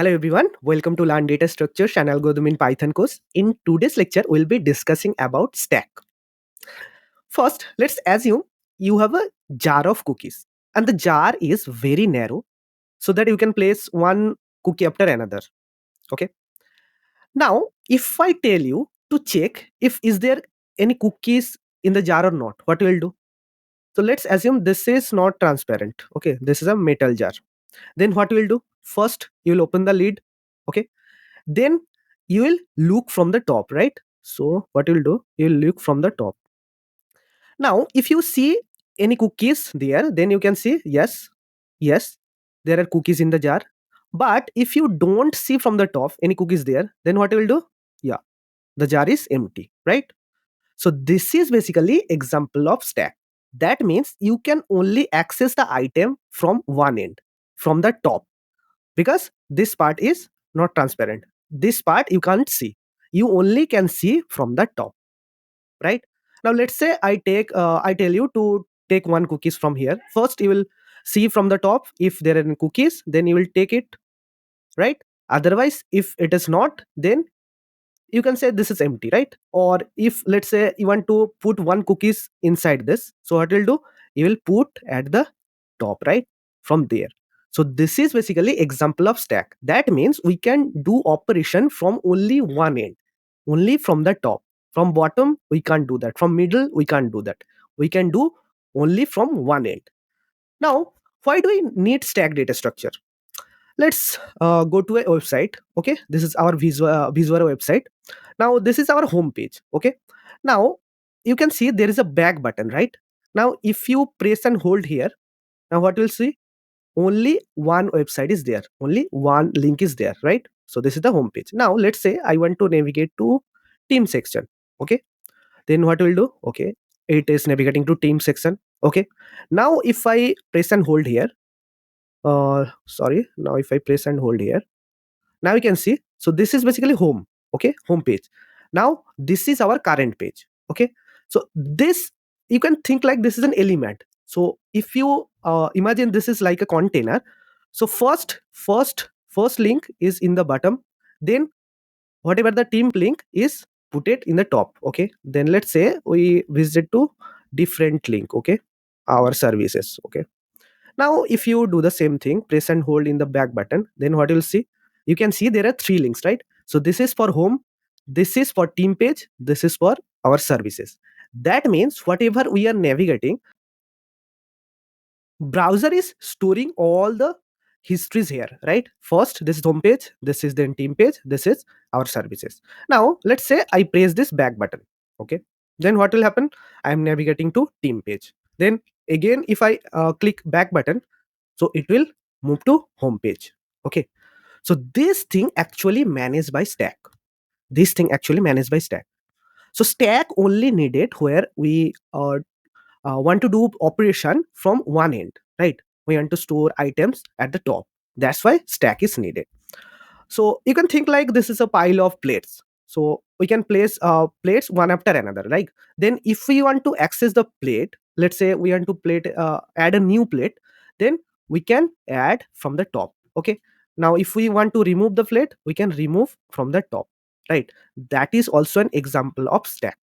Hello everyone, welcome to Learn Data Structures and Algorithm in Python course. In today's lecture, we'll be discussing about stack. First, let's assume you have a jar of cookies and the jar is very narrow so that you can place one cookie after another. Okay. Now, if I tell you to check if is there any cookies in the jar or not, what will do? So let's assume this is not transparent. Okay, this is a metal jar. Then what will do? First, you will open the lid. Okay, then you will look from the top, right? So what you'll do, you'll look from the top. Now if you see any cookies there, then you can see yes, there are cookies in the jar. But if you don't see from the top any cookies there, then what you will do? Yeah, the jar is empty, right? So this is basically example of stack. That means you can only access the item from one end, from the top, because this part is not transparent. This part you can't see. You only can see from the top, right? Now let's say I tell you to take one cookies from here. First you will see from the top if there are any cookies, then you will take it, right? Otherwise if it is not, then you can say this is empty, right? Or if let's say you want to put one cookies inside this, so what will do, you will put at the top, right? From there. So this is basically example of stack. That means we can do operation from only one end, only from the top. From bottom we can't do that, from middle we can't do that. We can do only from one end. Now why do we need stack data structure? Let's go to a website. Okay, this is our Vizuara website. Now this is our home page. Okay, now you can see there is a back button, right? Now if you press and hold here, now what you'll see, only one website is there, only one link is there, right? So this is the home page. Now let's say I want to navigate to team section. Okay, then what will do? Okay, it is navigating to team section. Okay, now if I press and hold here, sorry, now if I press and hold here, now you can see, so this is basically home. Okay, home page. Now this is our current page. Okay, so this, you can think like this is an element. So if you imagine this is like a container, so first link is in the bottom, then whatever the team link is, put it in the top. Okay, then let's say we visit to different link. Okay, our services. Okay, now if you do the same thing, press and hold in the back button, then what you'll see, you can see there are three links, right? So this is for home, this is for team page, this is for our services. That means whatever we are navigating, browser is storing all the histories here, right? First this is home page, this is then team page, this is our services. Now let's say I press this back button. Okay, then what will happen, I am navigating to team page. Then again if I click back button, so it will move to home page. Okay, so this thing actually managed by stack. This thing actually managed by stack. So stack only needed where we want to do operation from one end, right? We want to store items at the top. That's why stack is needed. So you can think like this is a pile of plates. So we can place plates one after another. Like then, if we want to access the plate, let's say we want to add a new plate, then we can add from the top. Okay. Now, if we want to remove the plate, we can remove from the top. Right. That is also an example of stack.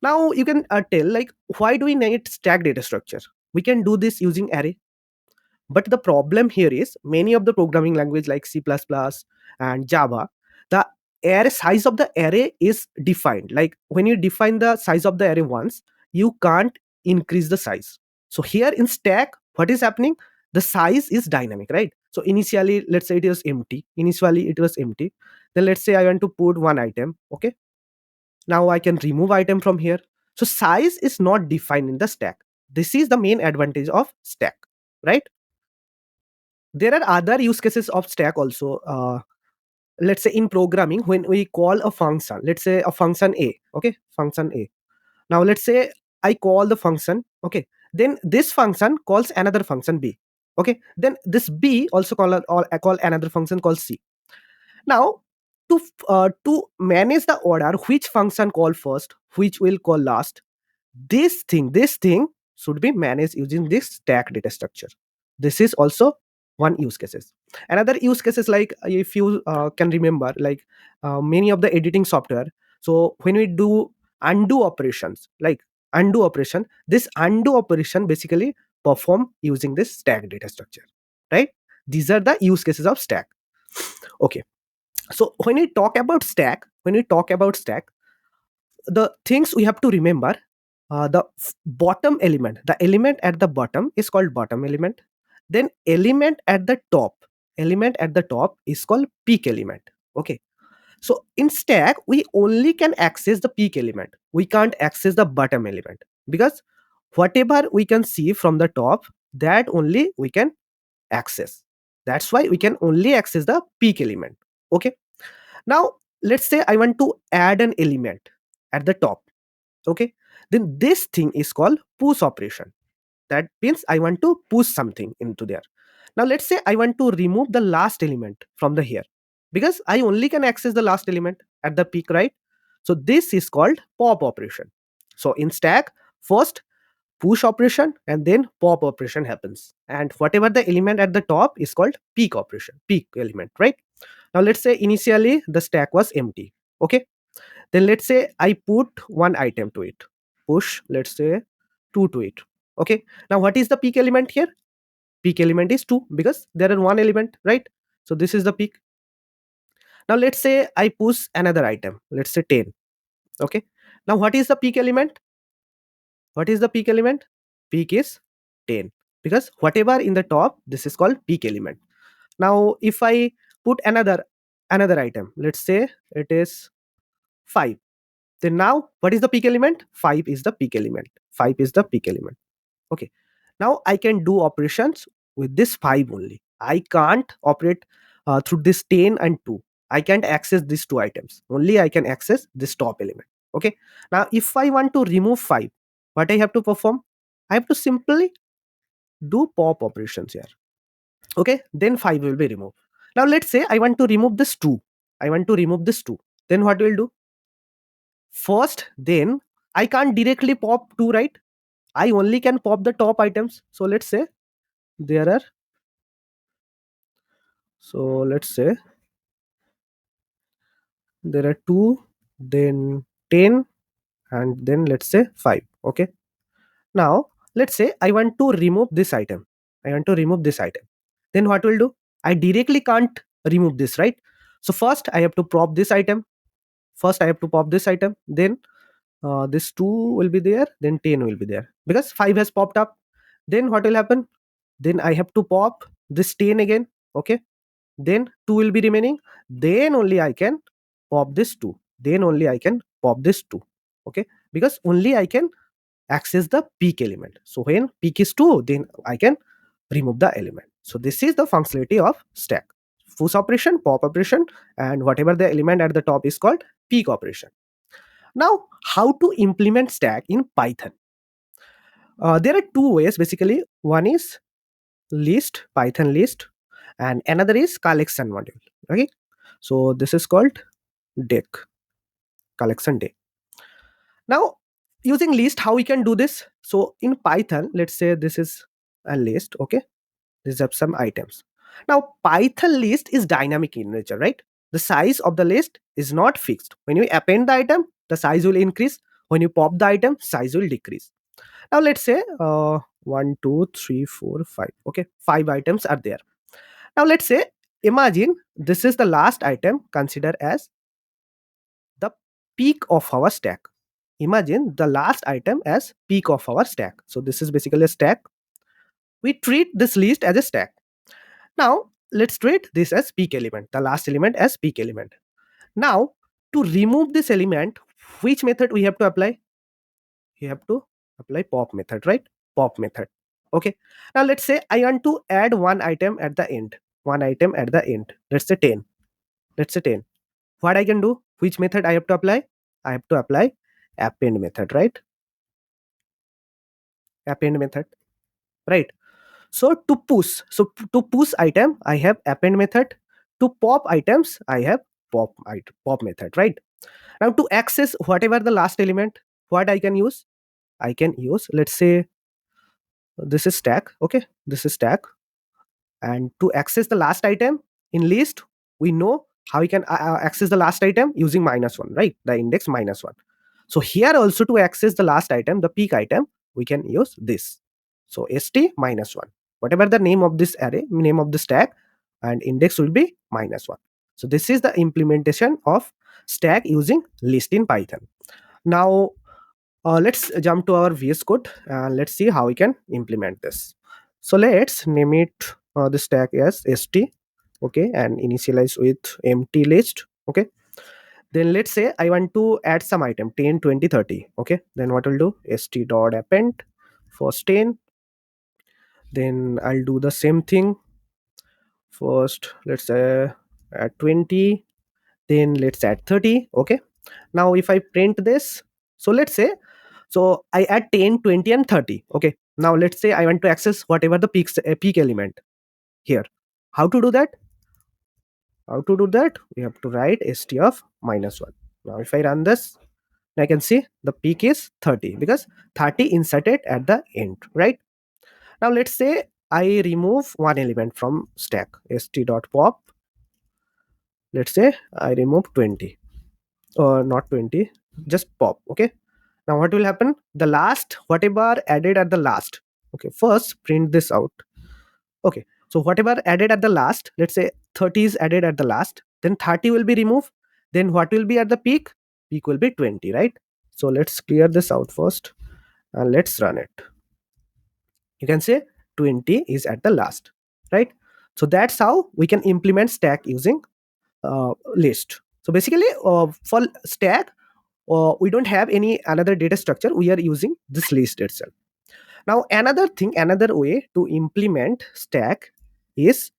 Now you can tell like why do we need stack data structure? We can do this using array, but the problem here is many of the programming language like C++ and Java, the array size of the array is defined. Like when you define the size of the array once, you can't increase the size. So here in stack, what is happening? The size is dynamic, right? So initially, let's say it is empty. Initially, it was empty. Then let's say I want to put one item. Okay. Now I can remove item from here. So size is not defined in the stack. This is the main advantage of stack, right? There are other use cases of stack also. Let's say in programming, when we call a function, let's say a function a, okay, function a. Now let's say I call the function, okay, then this function calls another function b, okay, then this b also call another function called c. Now to manage the order, which function call first, which will call last, this thing should be managed using this stack data structure. This is also one use cases. Another use cases, like if you can remember, like many of the editing software, so when we do undo operations, like undo operation, this undo operation basically perform using this stack data structure, right? These are the use cases of stack. Okay, so when we talk about stack, the things we have to remember, bottom element, the element at the bottom is called bottom element. Then element at the top is called peak element. Okay, so in stack we only can access the peak element, we can't access the bottom element, because whatever we can see from the top, that only we can access. That's why we can only access the peak element. Okay, now let's say I want to add an element at the top. Okay, then this thing is called push operation. That means I want to push something into there. Now let's say I want to remove the last element from the here, because I only can access the last element at the peak, right? So this is called pop operation. So in stack, first push operation and then pop operation happens, and whatever the element at the top is called peak operation, peak element, right? Now let's say initially the stack was empty. Okay, then let's say I put one item to it, push, let's say 2 to it. Okay, now what is the peak element here? Peak element is 2, because there are one element, right? So this is the peak. Now let's say I push another item, let's say 10. Okay, now what is the peak element? What is the peak element? Peak is 10, because whatever in the top, this is called peak element. Now if I put another item, let's say it is 5. Then now, what is the peak element? 5 is the peak element. 5 is the peak element. Okay. Now I can do operations with this 5 only. I can't operate through this 10 and 2. I can't access these two items. Only I can access this top element. Okay. Now, if I want to remove 5, what I have to perform? I have to simply do pop operations here. Okay. Then 5 will be removed. Now, let's say I want to remove this 2. I want to remove this 2. Then what will do? First, then I can't directly pop 2, right? I only can pop the top items. So let's say there are, so let's say there are 2, then 10, and then let's say 5. Okay, now let's say I want to remove this item. I want to remove this item. Then what will do? I directly can't remove this, right? So first I have to pop this item. First I have to pop this item. Then this 2 will be there, then 10 will be there, because 5 has popped up. Then what will happen? Then I have to pop this 10 again. Okay, then 2 will be remaining. Then only I can pop this 2. Then only I can pop this 2. Okay, because only I can access the peak element. So when peak is 2, then I can remove the element. So this is the functionality of stack: push operation, pop operation, and whatever the element at the top is called peak operation. Now, how to implement stack in Python? There are two ways basically. One is list, Python list, and another is collection module. Okay, so this is called deck, collection deck. Now, using list, how we can do this? So in Python, let's say this is a list. Okay, these are some items. Now, Python list is dynamic in nature, right? The size of the list is not fixed. When you append the item, the size will increase. When you pop the item, size will decrease. Now let's say 1, 2, 3, 4, 5. Okay, 5 items are there. Now let's say, imagine this is the last item considered as the peak of our stack. Imagine the last item as peak of our stack. So this is basically a stack. We treat this list as a stack. Now let's treat this as peak element, the last element as peak element. Now to remove this element, which method we have to apply? You have to apply pop method, right? Pop method. Okay, now let's say I want to add one item at the end. One item at the end, let's say 10. Let's say 10. What I can do? Which method I have to apply? I have to apply append method, right? Append method, right? So to push item, I have append method. To pop items, I have pop method, right? Now to access whatever the last element, what I can use? I can use, let's say this is stack. Okay, this is stack. And to access the last item in list, we know how we can access the last item using -1, right? The index -1. So here also, to access the last item, the peak item, we can use this. So st -1, whatever the name of this array, name of the stack, and index will be -1. So this is the implementation of stack using list in Python. Now let's jump to our VS Code and let's see how we can implement this. So let's name it the stack as st, okay, and initialize with empty list, okay. Then let's say I want to add some item 10, 20, 30, okay. Then what I'll do, st dot append first 10. Then I'll do the same thing. First, let's say add 20. Then let's add 30, okay. Now if I print this, so let's say, so I add 10, 20, and 30, okay. Now let's say I want to access whatever the peak element here. How to do that? How to do that? We have to write st of -1. Now if I run this, I can see the peak is 30 because 30 inserted at the end, right? Now let's say I remove one element from stack, st.pop. Let's say I remove 20, or not 20, just pop, okay. Now what will happen? The last, whatever added at the last, okay, first print this out, okay. So whatever added at the last, let's say 30 is added at the last, then 30 will be removed. Then what will be at the peak? Peak will be 20, right? So let's clear this out first and let's run it. You can say 20 is at the last, right? So that's how we can implement stack using list. So basically for stack, we don't have any another data structure, we are using this list itself. Now another thing, another way to implement stack is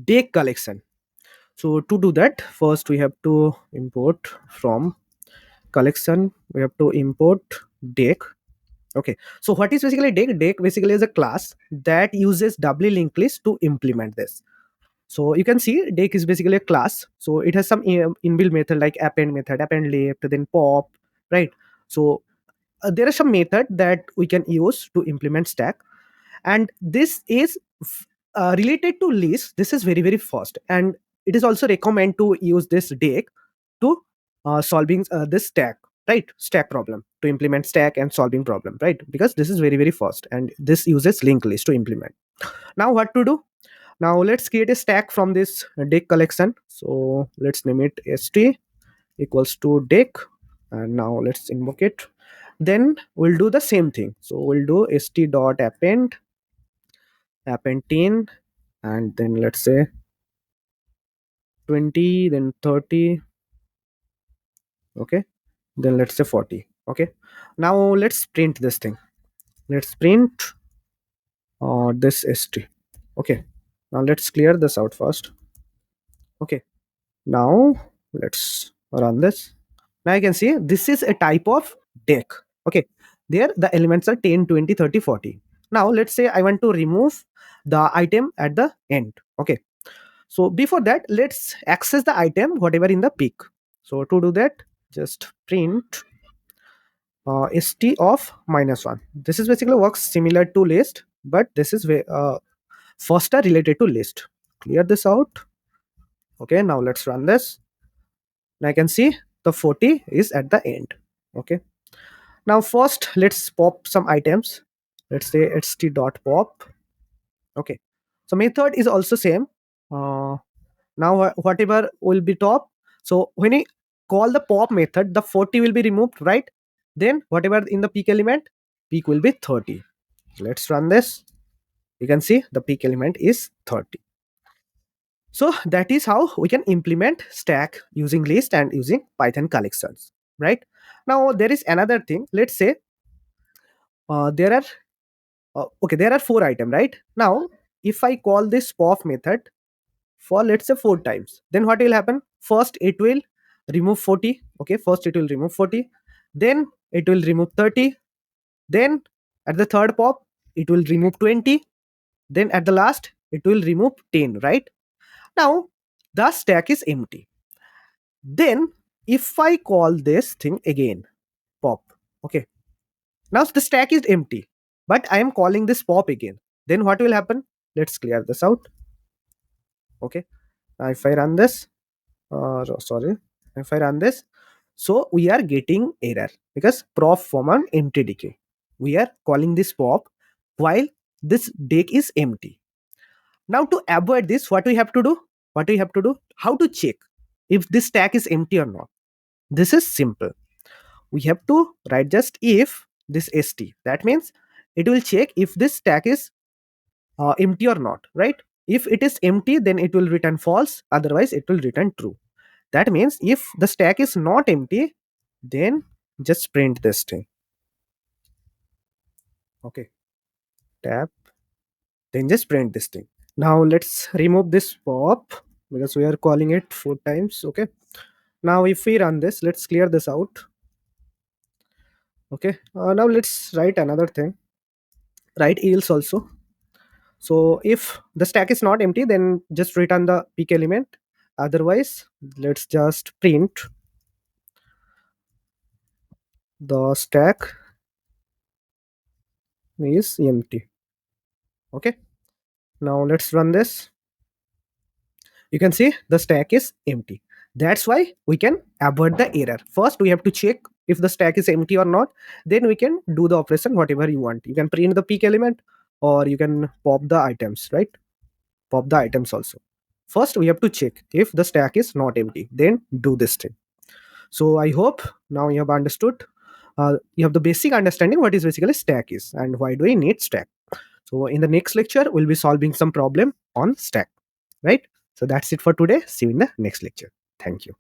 deque collection. So to do that, first we have to import from collection, we have to import deque. Okay, so what is basically deque? Deque basically is a class that uses doubly linked list to implement this. So you can see deque is basically a class. So it has some inbuilt method like append method, append left, then pop, right? So there are some method that we can use to implement stack, and this is related to list. This is very very fast, and it is also recommend to use this deque to solving this stack, right? Stack problem, to implement stack and solving problem, right? Because this is very very fast and this uses linked list to implement. Now what to do? Now let's create a stack from this deque collection. So let's name it st equals to deque, and now let's invoke it. Then we'll do the same thing. So we'll do st dot append 10, and then let's say 20, then 30, okay, then let's say 40, okay. Now let's print this thing. Let's print this st, okay. Now let's clear this out first, okay. Now let's run this. Now you can see this is a type of deque, okay. There the elements are 10, 20, 30, 40. Now let's say I want to remove the item at the end, okay. So before that, let's access the item whatever in the peak. So to do that, just print st of -1. This is basically works similar to list, but this is faster related to list. Clear this out, okay. Now let's run this. Now I can see the 40 is at the end, okay. Now first let's pop some items. Let's say st dot pop, okay. So method is also same. Now whatever will be top, so when I call the pop method, the 40 will be removed, right? Then whatever in the peak element, peak will be 30. Let's run this. You can see the peak element is 30. So that is how we can implement stack using list and using Python collections, right? Now there is another thing. Let's say there are okay, there are 4 items, right? Now if I call this pop method for let's say 4 times, then what will happen? First it will remove 40, okay. First it will remove 40, then it will remove 30, then at the third pop it will remove 20, then at the last it will remove 10, right? Now the stack is empty. Then if I call this thing again, pop, okay, now the stack is empty, but I am calling this pop again, then what will happen? Let's clear this out. Okay. Now if I run this, sorry, if I run this, so we are getting error because prop form an empty decay. We are calling this pop while this deck is empty. Now to avoid this, what we have to do? What we have to do? How to check if this stack is empty or not? This is simple. We have to write just if this st. That means it will check if this stack is empty or not, right? If it is empty, then it will return false. Otherwise, it will return true. That means if the stack is not empty, then just print this thing. Okay, tab, then just print this thing. Now let's remove this pop because we are calling it 4 times. Okay. Now if we run this, let's clear this out. Okay. Now let's write another thing. Write else also. So if the stack is not empty, then just return the peak element. Otherwise, let's just print the stack is empty. Okay. Now let's run this. You can see the stack is empty. That's why we can avoid the error. First, we have to check if the stack is empty or not. Then we can do the operation whatever you want. You can print the peak element or you can pop the items, right? Pop the items also. First, we have to check if the stack is not empty. Then do this thing. So I hope now you have understood. You have the basic understanding what is basically stack is and why do we need stack. So in the next lecture, we'll be solving some problem on stack, right? So that's it for today. See you in the next lecture. Thank you.